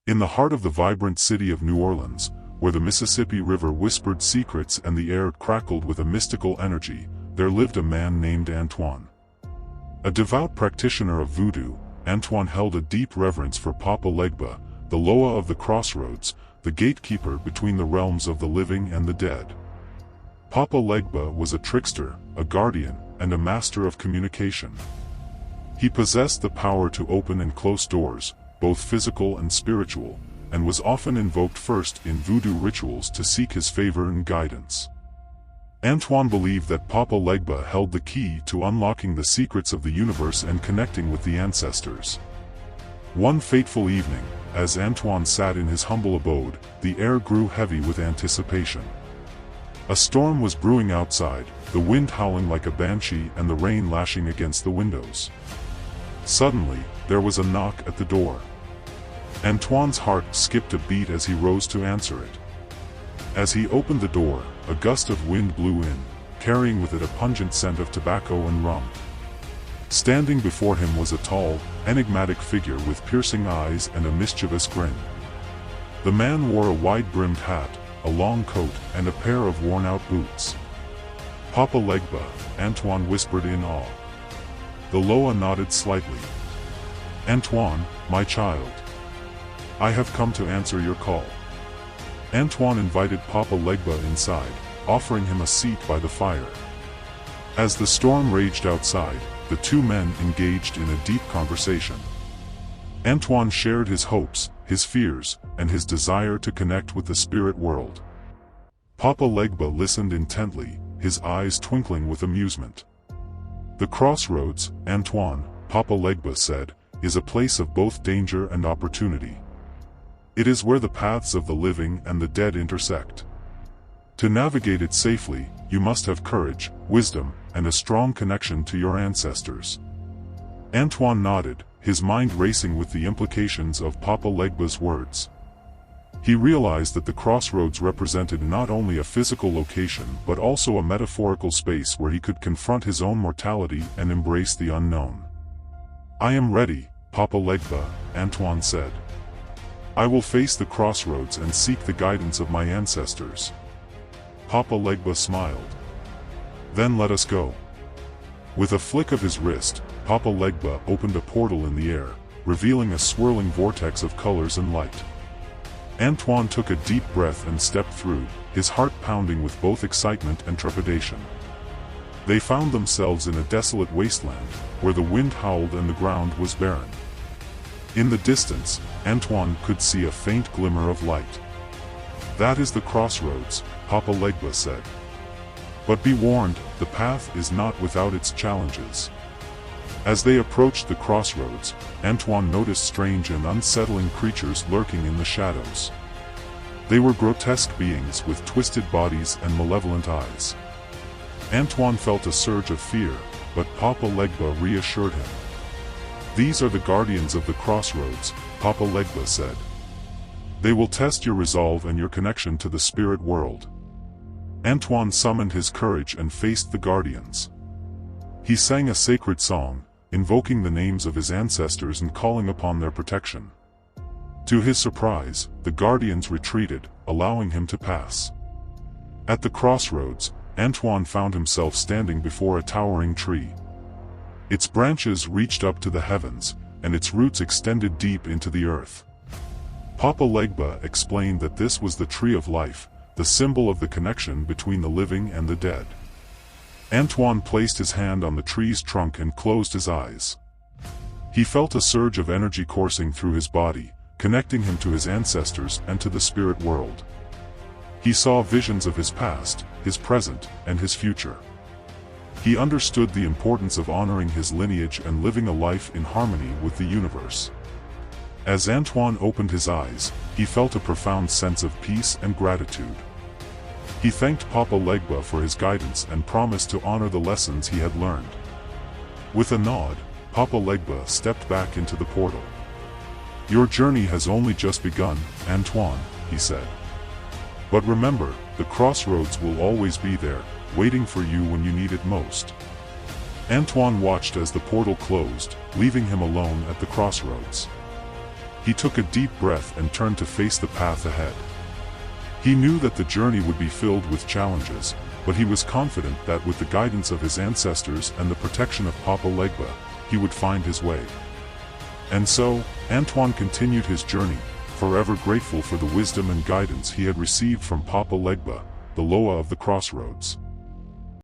In the heart of the vibrant city of New Orleans, where the Mississippi River whispered secrets and the air crackled with a mystical energy, there lived a man named Antoine. A devout practitioner of voodoo, Antoine held a deep reverence for Papa Legba, the Loa of the crossroads, the gatekeeper between the realms of the living and the dead. Papa Legba was a trickster, a guardian, and a master of communication. He possessed the power to open and close doors, both physical and spiritual, and was often invoked first in voodoo rituals to seek his favor and guidance. Antoine believed that Papa Legba held the key to unlocking the secrets of the universe and connecting with the ancestors. One fateful evening, as Antoine sat in his humble abode, the air grew heavy with anticipation. A storm was brewing outside, the wind howling like a banshee and the rain lashing against the windows. Suddenly, there was a knock at the door. Antoine's heart skipped a beat as he rose to answer it. As he opened the door, a gust of wind blew in, carrying with it a pungent scent of tobacco and rum. Standing before him was a tall, enigmatic figure with piercing eyes and a mischievous grin. The man wore a wide-brimmed hat, a long coat, and a pair of worn-out boots. "Papa Legba," Antoine whispered in awe. The Loa nodded slightly. "Antoine, my child. I have come to answer your call." Antoine invited Papa Legba inside, offering him a seat by the fire. As the storm raged outside, the two men engaged in a deep conversation. Antoine shared his hopes, his fears, and his desire to connect with the spirit world. Papa Legba listened intently, his eyes twinkling with amusement. "The crossroads, Antoine," Papa Legba said, "is a place of both danger and opportunity. It is where the paths of the living and the dead intersect. To navigate it safely, you must have courage, wisdom, and a strong connection to your ancestors." Antoine nodded, his mind racing with the implications of Papa Legba's words. He realized that the crossroads represented not only a physical location but also a metaphorical space where he could confront his own mortality and embrace the unknown. "I am ready, Papa Legba," Antoine said. "I will face the crossroads and seek the guidance of my ancestors." Papa Legba smiled. "Then let us go." With a flick of his wrist, Papa Legba opened a portal in the air, revealing a swirling vortex of colors and light. Antoine took a deep breath and stepped through, his heart pounding with both excitement and trepidation. They found themselves in a desolate wasteland, where the wind howled and the ground was barren. In the distance, Antoine could see a faint glimmer of light. "That is the crossroads," Papa Legba said. "But be warned, the path is not without its challenges." As they approached the crossroads, Antoine noticed strange and unsettling creatures lurking in the shadows. They were grotesque beings with twisted bodies and malevolent eyes. Antoine felt a surge of fear, but Papa Legba reassured him. "These are the guardians of the crossroads," Papa Legba said. "They will test your resolve and your connection to the spirit world." Antoine summoned his courage and faced the guardians. He sang a sacred song, invoking the names of his ancestors and calling upon their protection. To his surprise, the guardians retreated, allowing him to pass. At the crossroads, Antoine found himself standing before a towering tree. Its branches reached up to the heavens, and its roots extended deep into the earth. Papa Legba explained that this was the tree of life, the symbol of the connection between the living and the dead. Antoine placed his hand on the tree's trunk and closed his eyes. He felt a surge of energy coursing through his body, connecting him to his ancestors and to the spirit world. He saw visions of his past, his present, and his future. He understood the importance of honoring his lineage and living a life in harmony with the universe. As Antoine opened his eyes, he felt a profound sense of peace and gratitude. He thanked Papa Legba for his guidance and promised to honor the lessons he had learned. With a nod, Papa Legba stepped back into the portal. "Your journey has only just begun, Antoine," he said. "But remember, the crossroads will always be there, waiting for you when you need it most." Antoine watched as the portal closed, leaving him alone at the crossroads. He took a deep breath and turned to face the path ahead. He knew that the journey would be filled with challenges, but he was confident that with the guidance of his ancestors and the protection of Papa Legba, he would find his way. And so, Antoine continued his journey, forever grateful for the wisdom and guidance he had received from Papa Legba, the Loa of the crossroads.